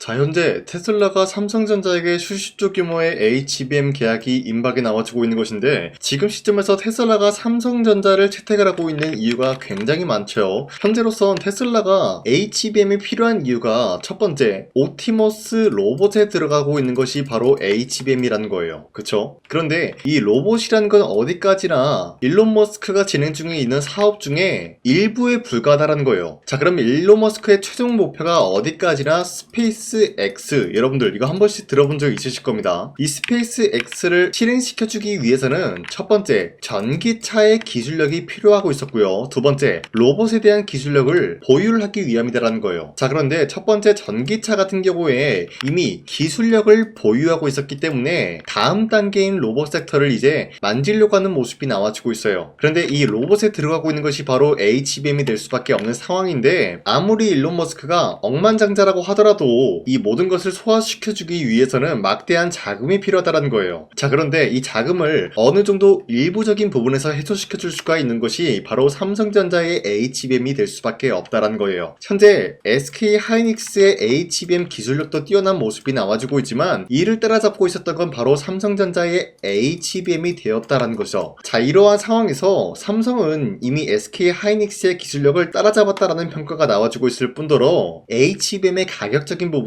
자, 현재 테슬라가 삼성전자에게 수십조 규모의 HBM 계약이 임박에 나와주고 있는 것인데, 지금 시점에서 테슬라가 삼성전자를 채택을 하고 있는 이유가 굉장히 많죠. 현재로선 테슬라가 HBM이 필요한 이유가 첫 번째, 옵티머스 로봇에 들어가고 있는 것이 바로 HBM이라는 거예요. 그쵸? 그런데 이 로봇이라는 건 어디까지나 일론 머스크가 진행 중에 있는 사업 중에 일부에 불과하다는 거예요. 자, 그럼 일론 머스크의 최종 목표가 어디까지나 스페이스 X, 여러분들 이거 한 번씩 들어본 적 있으실 겁니다. 이 스페이스 X를 실행시켜주기 위해서는 첫 번째, 전기차의 기술력이 필요하고 있었고요. 두 번째, 로봇에 대한 기술력을 보유를 하기 위함이다라는 거예요. 자, 그런데 첫 번째 전기차 같은 경우에 이미 기술력을 보유하고 있었기 때문에 다음 단계인 로봇 섹터를 이제 만지려고 하는 모습이 나와주고 있어요. 그런데 이 로봇에 들어가고 있는 것이 바로 HBM이 될 수밖에 없는 상황인데, 아무리 일론 머스크가 억만장자라고 하더라도 이 모든 것을 소화시켜주기 위해서는 막대한 자금이 필요하다는 거예요. 자, 그런데 이 자금을 어느 정도 일부적인 부분에서 해소시켜줄 수가 있는 것이 바로 삼성전자의 HBM이 될 수밖에 없다는 거예요. 현재 SK 하이닉스의 HBM 기술력도 뛰어난 모습이 나와주고 있지만, 이를 따라잡고 있었던 건 바로 삼성전자의 HBM이 되었다는 거죠. 자, 이러한 상황에서 삼성은 이미 SK 하이닉스의 기술력을 따라잡았다라는 평가가 나와주고 있을 뿐더러 HBM의 가격적인 부분이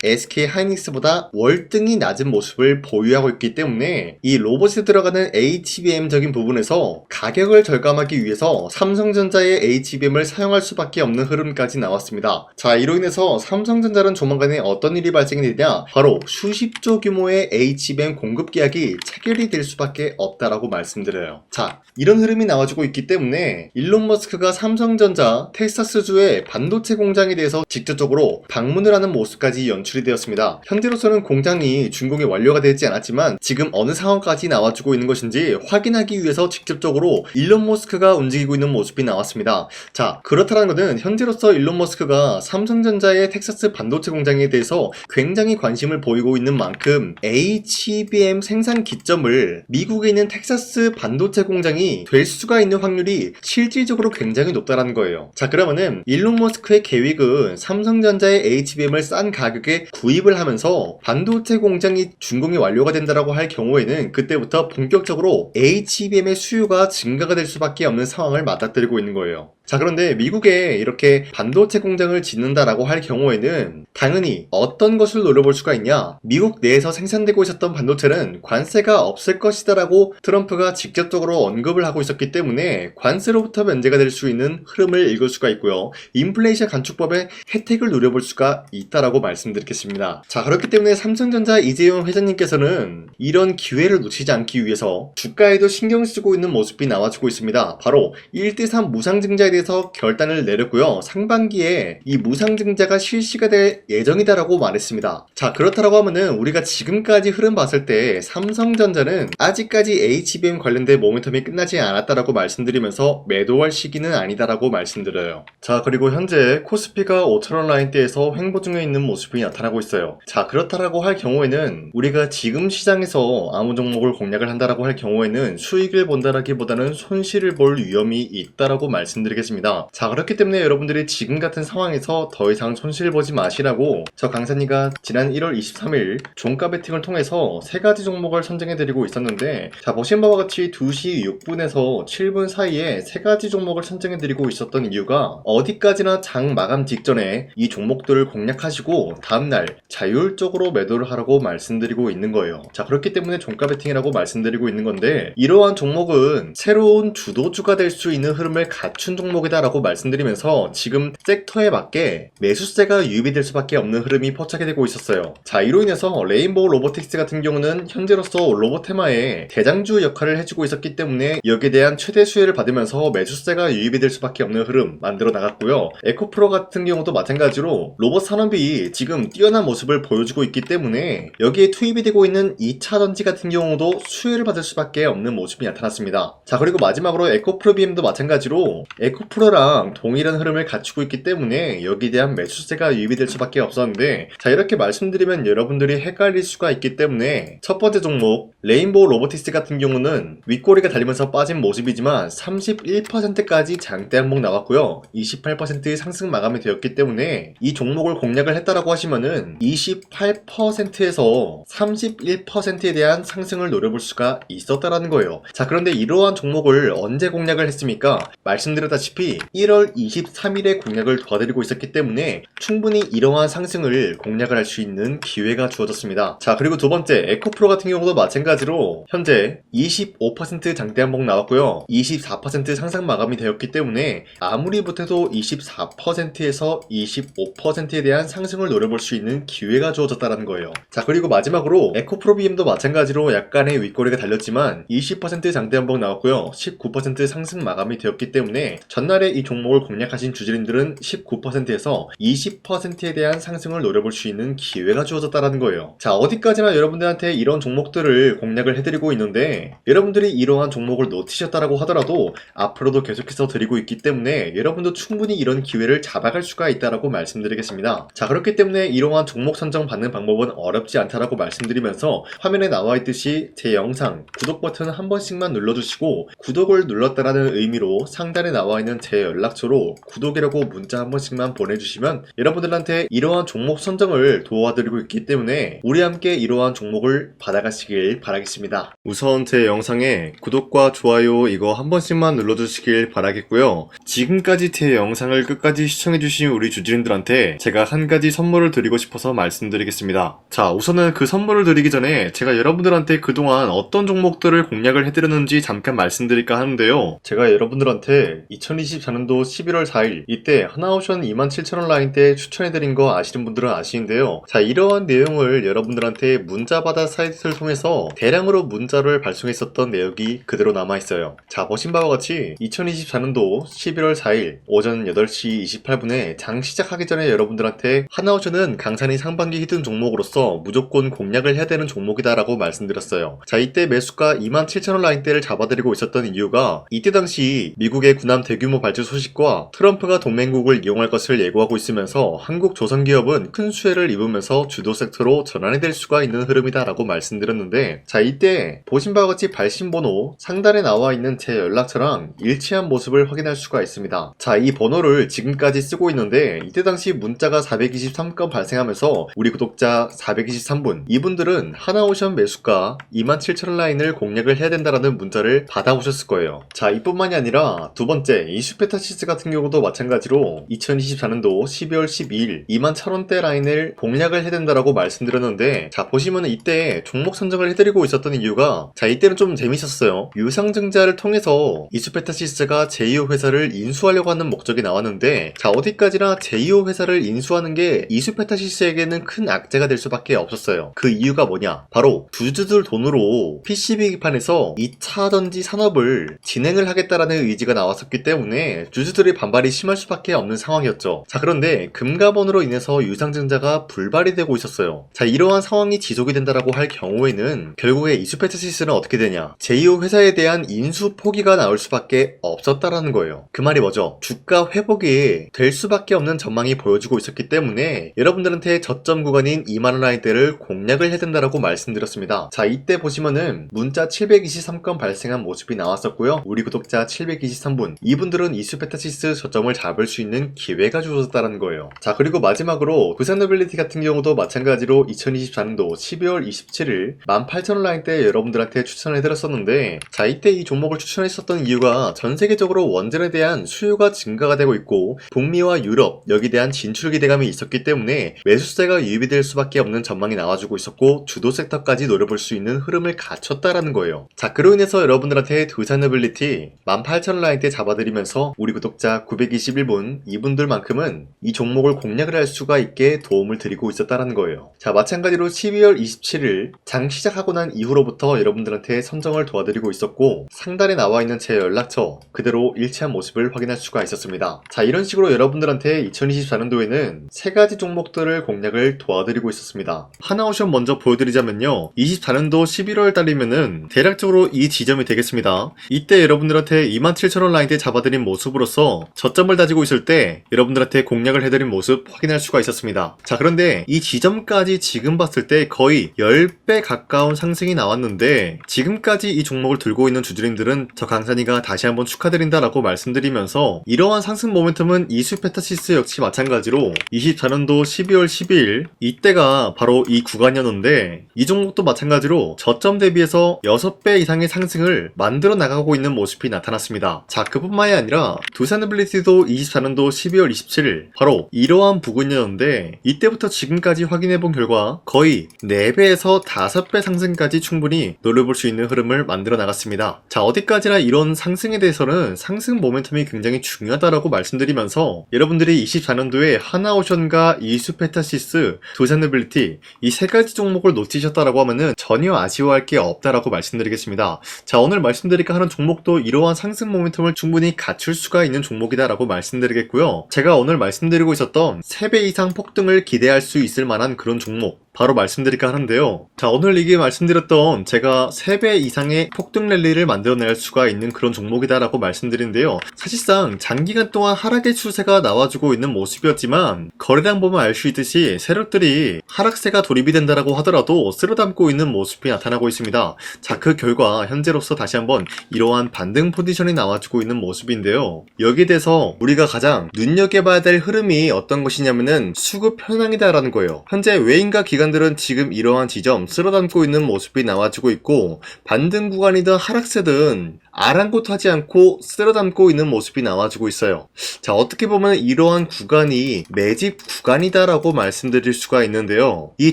SK 하이닉스보다 월등히 낮은 모습을 보유하고 있기 때문에 이 로봇에 들어가는 HBM적인 부분에서 가격을 절감하기 위해서 삼성전자의 HBM을 사용할 수밖에 없는 흐름까지 나왔습니다. 자, 이로 인해서 삼성전자는 조만간에 어떤 일이 발생이 되냐, 바로 수십조 규모의 HBM 공급 계약이 체결이 될 수밖에 없다라고 말씀드려요. 자, 이런 흐름이 나와주고 있기 때문에 일론 머스크가 삼성전자 텍사스주의 반도체 공장에 대해서 직접적으로 방문을 하는 모습까지 연출이 되었습니다. 현재로서는 공장이 준공이 완료가 되지 않았지만 지금 어느 상황까지 나와주고 있는 것인지 확인하기 위해서 직접적으로 일론 머스크가 움직이고 있는 모습이 나왔습니다. 자, 그렇다는 것은 현재로서 일론 머스크가 삼성전자의 텍사스 반도체 공장에 대해서 굉장히 관심을 보이고 있는 만큼 HBM 생산 기점을 미국에 있는 텍사스 반도체 공장이 될 수가 있는 확률이 실질적으로 굉장히 높다는 거예요. 자, 그러면은 일론 머스크의 계획은 삼성전자의 HBM을 싼 가격에 구입을 하면서 반도체 공장이 준공이 완료가 된다라고 할 경우에는 그때부터 본격적으로 HBM의 수요가 증가가 될 수밖에 없는 상황을 맞닥뜨리고 있는 거예요. 자, 그런데 미국에 이렇게 반도체 공장을 짓는다라고 할 경우에는 당연히 어떤 것을 노려볼 수가 있냐, 미국 내에서 생산되고 있었던 반도체는 관세가 없을 것이다 라고 트럼프가 직접적으로 언급을 하고 있었기 때문에 관세로부터 면제가 될 수 있는 흐름을 읽을 수가 있고요, 인플레이션 감축법의 혜택을 누려볼 수가 있다라고 말씀드리겠습니다. 자, 그렇기 때문에 삼성전자 이재용 회장님께서는 이런 기회를 놓치지 않기 위해서 주가에도 신경 쓰고 있는 모습이 나와주고 있습니다. 바로 1대3 무상증자에 대해서 결단을 내렸고요, 상반기에 이 무상증자가 실시가 될 예정이다라고 말했습니다. 자, 그렇다라고 하면은 우리가 지금까지 흐름 봤을 때 삼성전자는 아직까지 HBM 관련된 모멘텀이 끝나지 않았다라고 말씀드리면서 매도할 시기는 아니다라고 말씀드려요. 자, 그리고 현재 코스피가 5,000원 라인대에서 횡보 중에 있는 모습이 나타나고 있어요. 자, 그렇다라고 할 경우에는 우리가 지금 시장에서 아무 종목을 공략을 한다라고 할 경우에는 수익을 본다라기보다는 손실을 볼 위험이 있다라고 말씀드리겠습니다. 자, 그렇기 때문에 여러분들이 지금 같은 상황에서 더 이상 손실 보지 마시라고 저 강사님과 지난 1월 23일 종가 베팅을 통해서 3가지 종목을 선정해드리고 있었는데, 자, 보신 바와 같이 2시 6분에서 7분 사이에 3가지 종목을 선정해드리고 있었던 이유가 어디까지나 장 마감 직전에 이 종목들을 공략하시고 다음날 자율적으로 매도를 하라고 말씀드리고 있는 거예요. 자, 그렇기 때문에 종가 베팅이라고 말씀드리고 있는 건데, 이러한 종목은 새로운 주도주가 될 수 있는 흐름을 갖춘 종목이다 라고 말씀드리면서 지금 섹터에 맞게 매수세가 유입이 될 수밖에 없는 흐름이 포착이 되고 있었어요. 자, 이로 인해서 레인보우 로보틱스 같은 경우는 현재로서 로보테마의 대장주 역할을 해주고 있었기 때문에 여기에 대한 최대 수혜를 받으면서 매수세가 유입이 될 수밖에 없는 흐름 만들어 나갔고요, 에코프로 같은 경우도 마찬가지로 로봇 산업이 지금 뛰어난 모습을 보여주고 있기 때문에 여기에 투입이 되고 있는 2차전지 같은 경우도 수혜를 받을 수밖에 없는 모습이 나타났습니다. 자, 그리고 마지막으로 에코프로 BM도 마찬가지로 에코프로랑 동일한 흐름을 갖추고 있기 때문에 여기에 대한 매수세가 유입이 될 수밖에 없었는데, 자, 이렇게 말씀드리면 여러분들이 헷갈릴 수가 있기 때문에 첫 번째 종목 레인보우 로보틱스 같은 경우는 윗꼬리가 달리면서 빠진 모습이지만 31%까지 장대 항목 나왔고요. 28% 상승 마감이 되었기 때문에 이 종목을 공략을 했다라고 하시면은 28%에서 31%에 대한 상승을 노려볼 수가 있었다라는 거예요. 자, 그런데 이러한 종목을 언제 공략을 했습니까? 말씀드렸다시피 1월 23일에 공략을 도와드리고 있었기 때문에 충분히 이러한 상승을 공략을 할 수 있는 기회가 주어졌습니다. 자, 그리고 두 번째 에코프로 같은 경우도 마찬가지로 현재 25% 장대 항목 나왔고요. 24% 상승 마감이 되었기 때문에 아무리 못해도 24%에서 25%에 대한 상승을 노려볼 수 있는 기회가 주어졌다는 거예요. 자, 그리고 마지막으로 에코프로 BM도 마찬가지로 약간의 윗꼬리가 달렸지만 20% 장대 항목 나왔고요. 19% 상승 마감이 되었기 때문에 전날에 이 종목을 공략하신 주주님들은 19%에서 20%에 대한 상승을 노려볼 수 있는 기회가 주어졌다는 거예요. 자, 어디까지나 여러분들한테 이런 종목들을 공략을 해드리고 있는데, 여러분들이 이러한 종목을 놓치셨다라고 하더라도 앞으로도 계속해서 드리고 있기 때문에 여러분도 충분히 이런 기회를 잡아갈 수가 있다라고 말씀드리겠습니다. 자, 그렇기 때문에 이러한 종목 선정 받는 방법은 어렵지 않다라고 말씀드리면서 화면에 나와 있듯이 제 영상 구독 버튼 한 번씩만 눌러주시고, 구독을 눌렀다라는 의미로 상단에 나와 있는 제 연락처로 구독이라고 문자 한 번씩만 보내주시면 여러분들한테 이러한 종목 선정을 도와드리고 있기 때문에 우리 함께 이러한 종목을 받아가시길 바라겠습니다. 우선 제 영상에 구독과 좋아요 이거 한 번씩만 눌러주시길 바라겠고요. 지금까지 제 영상을 끝까지 시청해주신 우리 주주님들한테 제가 한 가지 선물을 드리고 싶어서 말씀드리겠습니다. 자, 우선은 그 선물을 드리기 전에 제가 여러분들한테 그동안 어떤 종목들을 공략을 해드렸는지 잠깐 말씀드릴까 하는데요. 제가 여러분들한테 2024년도 11월 4일 이때 하나오션 27,000원 라인 때 추천해드린 거 아시는 분들은 아시는데요. 자, 이러한 내용을 여러분들한테 문자받아 사이트를 통해서 대량으로 문자를 발송했었던 내역이 그대로 남아있어요. 자, 보신 바와 같이 2024년도 11월 4일 오전 8시 28분에 장 시작하기 전에 여러분들한테 하나오션은 강산이 상반기 히든 종목으로서 무조건 공략을 해야 되는 종목이다 라고 말씀드렸어요. 자, 이때 매수가 27,000원 라인대를 잡아드리고 있었던 이유가 이때 당시 미국의 군함 대규모 발주 소식과 트럼프가 동맹국을 이용할 것을 예고하고 있으면서 한국 조선기업은 큰 수혜를 입으면서 주도 섹터로 전환이 될 수가 있는 흐름이다 라고 말씀드렸는데, 자, 이때 보신 바와 같이 발신번호 상단에 나와 있는 제 연락처랑 일치한 모습을 확인할 수가 있습니다. 자, 이 번호를 지금까지 쓰고 있는데 이때 당시 문자가 423건 발생하면서 우리 구독자 423분, 이분들은 하나오션 매수가 27,000원 라인을 공략을 해야 된다라는 문자를 받아오셨을 거예요. 자, 이뿐만이 아니라 두 번째 이슈페타시스 같은 경우도 마찬가지로 2024년도 12월 12일 21,000원대 라인을 공략을 해야 된다라고 말씀드렸는데, 자, 보시면 이때 종목 선정을 해드리고 있었던 이유가, 자, 이때는 좀 재밌었어요. 유상증자를 통해서 이슈페타시스가 제2호 회사를 인수하려고 하는 목적이 나왔는데, 자, 어디까지나 제2호 회사를 인수하는 게 이슈페타시스에게는 큰 악재가 될 수밖에 없었어요. 그 이유가 뭐냐? 바로 주주들 돈으로 PCB기판에서 2차 전지 산업을 진행을 하겠다라는 의지가 나왔었기 때문에 주주들의 반발이 심할 수밖에 없는 상황이었죠. 자, 그런데 금가번으로 인해서 유상증자가 불발이 되고 있었어요. 자, 이러한 상황이 지속이 된다라고 할 경우에는 결국에 이슈페타시스는 어떻게 되냐? 제2호 회사에 대한 인수 포기가 나올 수밖에 없었다라는 거예요. 그 말이 뭐죠? 주가 회복이 될 수밖에 없는 전망이 보여지고 있었기 때문에 여러분들한테 저점 구간인 2만원 라인대를 공략을 해야 된다라고 말씀드렸습니다. 자, 이때 보시면은 문자 723건 발생한 모습이 나왔었고요. 우리 구독자 723분, 이분들은 이슈페타시스 저점을 잡을 수 있는 기회가 주어졌다는 거예요. 자, 그리고 마지막으로 부산노빌리티 같은 경우도 마찬가지로 2024년도 12월 27일 18,000원 라인대 여러분들한테 추천해드렸었는데, 자, 이때 이 종목을 추천했었던 이유가 전 세계적으로 원전에 대한 수요가 증가가 되고 있고 북미와 유럽 여기에 대한 진출 기대감이 있었기 때문에 매수세가 유입이 될 수밖에 없는 전망이 나와주고 있었고 주도 섹터까지 노려볼 수 있는 흐름을 갖췄다라는 거예요. 자, 그로 인해서 여러분들한테 두산노빌리티 18,000원 라인대 잡아드리면서 우리 구독자 921분, 이분들만큼은 이 종목을 공략을 할 수가 있게 도움을 드리고 있었다라는 거예요. 자, 마찬가지로 12월 27일 장 시작하고 난 이후로부터 여러분들한테 선정을 도와드리고 있었고 상단에 나와 있는 제 연락처 그대로 일치한 모습을 확인할 수가 있었습니다. 자, 이런 식으로 여러분들한테 2024년도에는 세 가지 종목들을 공략을 도와드리고 있었습니다. 하나오션 먼저 보여드리자면요, 24년도 11월 달이면은 대략적으로 이 지점이 되겠습니다. 이때 여러분들한테 27,000원 라인대 잡아드린 말씀드린 모습으로서 저점을 다지고 있을 때 여러분들한테 공략을 해드린 모습 확인할 수가 있었습니다. 자, 그런데 이 지점까지 지금 봤을 때 거의 10배 가까운 상승이 나왔는데 지금까지 이 종목을 들고 있는 주주님들은 저 강산이가 다시 한번 축하드린다라고 말씀드리면서 이러한 상승 모멘텀은 이수페타시스 역시 마찬가지로 24년도 12월 12일 이때가 바로 이 구간이었는데 이 종목도 마찬가지로 저점 대비해서 6배 이상의 상승을 만들어 나가고 있는 모습이 나타났습니다. 자, 그뿐만이 아니라 두산에빌리티도 24년도 12월 27일 바로 이러한 부근이었는데 이때부터 지금까지 확인해본 결과 거의 4배에서 5배 상승까지 충분히 노려볼 수 있는 흐름을 만들어 나갔습니다. 자, 어디까지나 이런 상승에 대해서는 상승 모멘텀이 굉장히 중요하다라고 말씀드리면서 여러분들이 24년도에 하나오션과 이수페타시스, 두산에빌리티 이 3가지 종목을 놓치셨다라고 하면은 전혀 아쉬워할 게 없다라고 말씀드리겠습니다. 자, 오늘 말씀드릴까 하는 종목도 이러한 상승 모멘텀을 충분히 갖출 수가 있는 종목이다라고 말씀드리겠고요. 제가 오늘 말씀드리고 있었던 3배 이상 폭등을 기대할 수 있을 만한 그런 종목 바로 말씀드릴까 하는데요. 자, 오늘 이게 말씀드렸던 제가 3배 이상의 폭등 랠리를 만들어낼 수가 있는 그런 종목이다라고 말씀드리는데요. 사실상 장기간 동안 하락의 추세가 나와주고 있는 모습이었지만 거래량 보면 알 수 있듯이 세력들이 하락세가 돌입이 된다라고 하더라도 쓸어담고 있는 모습이 나타나고 있습니다. 자, 그 결과 현재로서 다시 한번 이러한 반등 포지션이 나와주고 있는 모습인데요. 여기에 대해서 우리가 가장 눈여겨봐야 될 흐름이 어떤 것이냐면은 수급 현황이다라는 거예요. 현재 외인과 기관들은 지금 이러한 지점 쓸어담고 있는 모습이 나와주고 있고 반등 구간이든 하락세든 아랑곳하지 않고 쓸어담고 있는 모습이 나와주고 있어요. 자, 어떻게 보면 이러한 구간이 매집 구간이다라고 말씀드릴 수가 있는데요. 이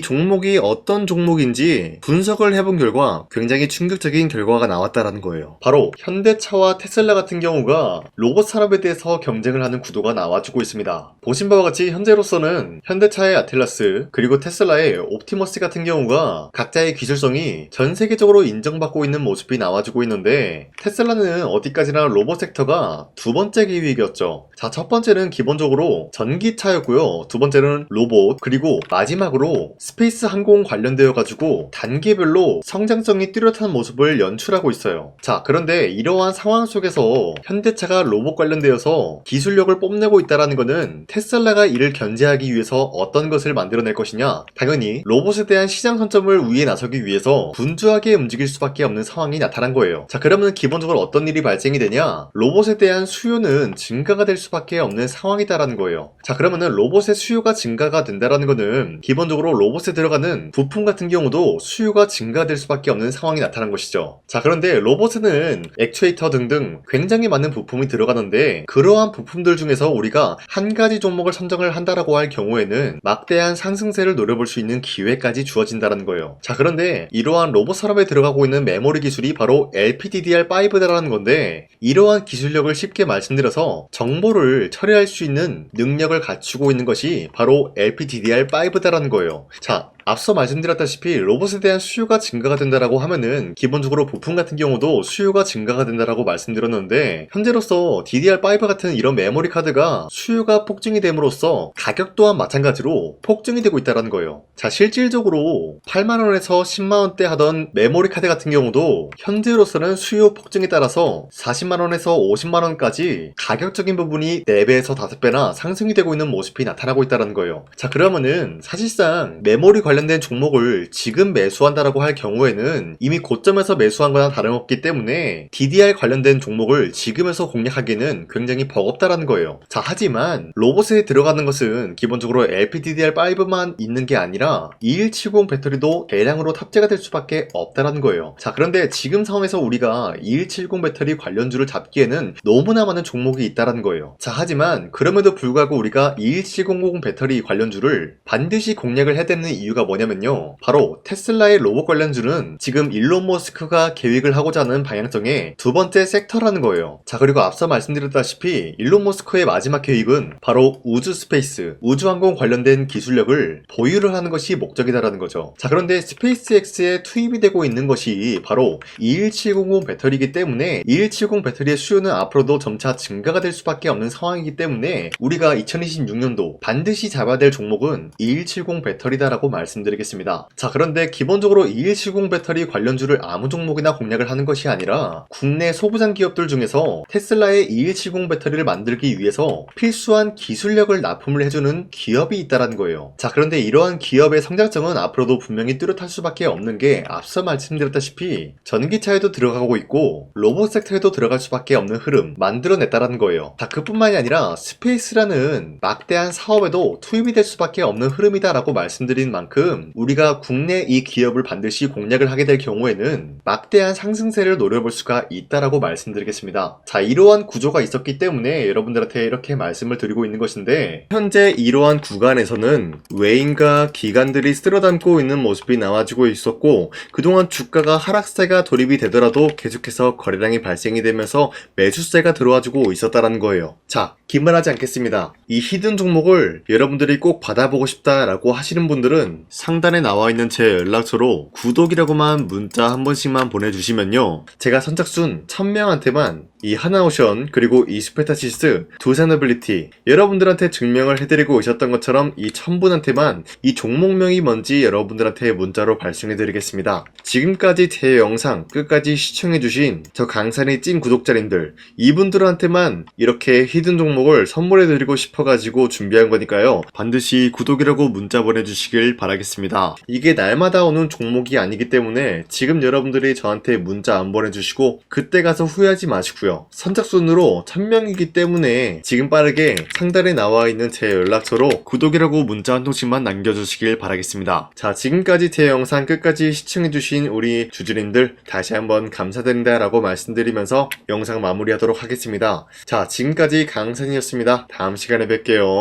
종목이 어떤 종목인지 분석을 해본 결과 굉장히 충격적인 결과가 나왔다라는 거예요. 바로 현대차와 테슬라 같은 경우가 로봇 산업에 대해서 경쟁을 하는 구도가 나와주고 있습니다. 보신 바와 같이 현재로서는 현대차의 아틀라스 그리고 테슬라의 옵티머스 같은 경우가 각자의 기술성이 전 세계적으로 인정받고 있는 모습이 나와주고 있는데 테슬라는 어디까지나 로봇 섹터가 두 번째 기획이었죠. 자, 첫 번째는 기본적으로 전기차였고요. 두 번째는 로봇, 그리고 마지막으로 스페이스 항공 관련되어 가지고 단계별로 성장성이 뚜렷한 모습을 연출하고 있어요. 자, 그런데 이러한 상황 속에서 현대차가 로봇 관련되어서 기술력을 뽐내고 있다는 것은 테슬라가 이를 견제하기 위해서 어떤 것을 만들어낼 것이냐? 당연히 로봇에 대한 시장 선점을 위해 나서기 위해서 분주하게 움직일 수밖에 없는 상황이 나타난 거예요. 자, 그러면 기본적으로 어떤 일이 발생이 되냐? 로봇에 대한 수요는 증가가 될 수밖에 없는 상황이다라는 거예요. 자, 그러면은 로봇의 수요가 증가가 된다라는 거는 기본적으로 로봇에 들어가는 부품 같은 경우도 수요가 증가될 수밖에 없는 상황이 나타난 것이죠. 자, 그런데 로봇에는 액추에이터 등등 굉장히 많은 부품이 들어가는데 그러한 부품들 중에서 우리가 한 가지 종목을 선정을 한다라고 할 경우에는 막대한 상승세를 노려볼 수 있는 기회까지 주어진다는 거예요. 자, 그런데 이러한 로봇 산업에 들어가고 있는 메모리 기술이 바로 LPDDR5다라는 건데 이러한 기술력을 쉽게 말씀드려서 정보를 처리할 수 있는 능력을 갖추고 있는 것이 바로 LPDDR5다라는 거예요. 자, 앞서 말씀드렸다시피 로봇에 대한 수요가 증가가 된다라고 하면은 기본적으로 부품 같은 경우도 수요가 증가가 된다라고 말씀드렸는데 현재로서 DDR5 같은 이런 메모리 카드가 수요가 폭증이 됨으로써 가격 또한 마찬가지로 폭증이 되고 있다는 거예요. 자, 실질적으로 8만원에서 10만원대 하던 메모리 카드 같은 경우도 현재로서는 수요 폭증에 따라서 40만원에서 50만원까지 가격적인 부분이 4배에서 5배나 상승이 되고 있는 모습이 나타나고 있다는 거예요. 자, 그러면은 사실상 메모리 관련된 종목을 지금 매수한다라고 할 경우에는 이미 고점에서 매수한 거나 다름없기 때문에 DDR 관련된 종목을 지금에서 공략하기는 굉장히 버겁다라는 거예요. 자, 하지만 로봇에 들어가는 것은 기본적으로 LPDDR5만 있는 게 아니라 2170 배터리도 대량으로 탑재가 될 수밖에 없다라는 거예요. 자, 그런데 지금 상황에서 우리가 2170 배터리 관련주를 잡기에는 너무나 많은 종목이 있다라는 거예요. 자, 하지만 그럼에도 불구하고 우리가 21700 배터리 관련주를 반드시 공략을 해야 되는 이유가 뭐냐면요, 바로 테슬라의 로봇 관련주는 지금 일론 머스크가 계획을 하고자 하는 방향성의 두 번째 섹터라는 거예요. 자, 그리고 앞서 말씀드렸다시피 일론 머스크의 마지막 계획은 바로 우주 스페이스, 우주항공 관련된 기술력을 보유를 하는 것이 목적이다라는 거죠. 자, 그런데 스페이스X에 투입이 되고 있는 것이 바로 21700 배터리이기 때문에 2170 배터리의 수요는 앞으로도 점차 증가가 될 수밖에 없는 상황이기 때문에 우리가 2026년도 반드시 잡아야 될 종목은 2170 배터리다라고 말씀드립니다. 말씀드리겠습니다. 자, 그런데 기본적으로 2170 배터리 관련주를 아무 종목이나 공략을 하는 것이 아니라 국내 소부장 기업들 중에서 테슬라의 2170 배터리를 만들기 위해서 필수한 기술력을 납품을 해주는 기업이 있다는 거예요. 자, 그런데 이러한 기업의 성장성은 앞으로도 분명히 뚜렷할 수밖에 없는 게 앞서 말씀드렸다시피 전기차에도 들어가고 있고 로봇 섹터에도 들어갈 수밖에 없는 흐름 만들어냈다라는 거예요. 자, 그뿐만이 아니라 스페이스라는 막대한 사업에도 투입이 될 수밖에 없는 흐름이다라고 말씀드린 만큼 우리가 국내 이 기업을 반드시 공략을 하게 될 경우에는 막대한 상승세를 노려볼 수가 있다라고 말씀드리겠습니다. 자, 이러한 구조가 있었기 때문에 여러분들한테 이렇게 말씀을 드리고 있는 것인데, 현재 이러한 구간에서는 외인과 기관들이 쓸어담고 있는 모습이 나와지고 있었고, 그동안 주가가 하락세가 돌입이 되더라도 계속해서 거래량이 발생이 되면서 매수세가 들어와주고 있었다는 거예요. 자, 기만하지 않겠습니다. 이 히든 종목을 여러분들이 꼭 받아보고 싶다라고 하시는 분들은 상단에 나와 있는 제 연락처로 구독이라고만 문자 한 번씩만 보내주시면요, 제가 선착순 1000명한테만 이 하나오션 그리고 이 스페타시스 두 산어빌리티 여러분들한테 증명을 해드리고 있었던 것처럼 이 1000분한테만 이 종목명이 뭔지 여러분들한테 문자로 발송해드리겠습니다. 지금까지 제 영상 끝까지 시청해주신 저 강산의 찐 구독자님들, 이분들한테만 이렇게 히든 종목을 선물해드리고 싶어가지고 준비한 거니까요, 반드시 구독이라고 문자 보내주시길 바라겠습니다. 이게 날마다 오는 종목이 아니기 때문에 지금 여러분들이 저한테 문자 안 보내주시고 그때 가서 후회하지 마시고요, 선착순으로 1000명이기 때문에 지금 빠르게 상단에 나와 있는 제 연락처로 구독이라고 문자 한 통씩만 남겨주시길 바라겠습니다. 자, 지금까지 제 영상 끝까지 시청해주신 우리 주주님들 다시 한번 감사드린다 라고 말씀드리면서 영상 마무리하도록 하겠습니다. 자, 지금까지 강산이었습니다. 다음 시간에 뵐게요.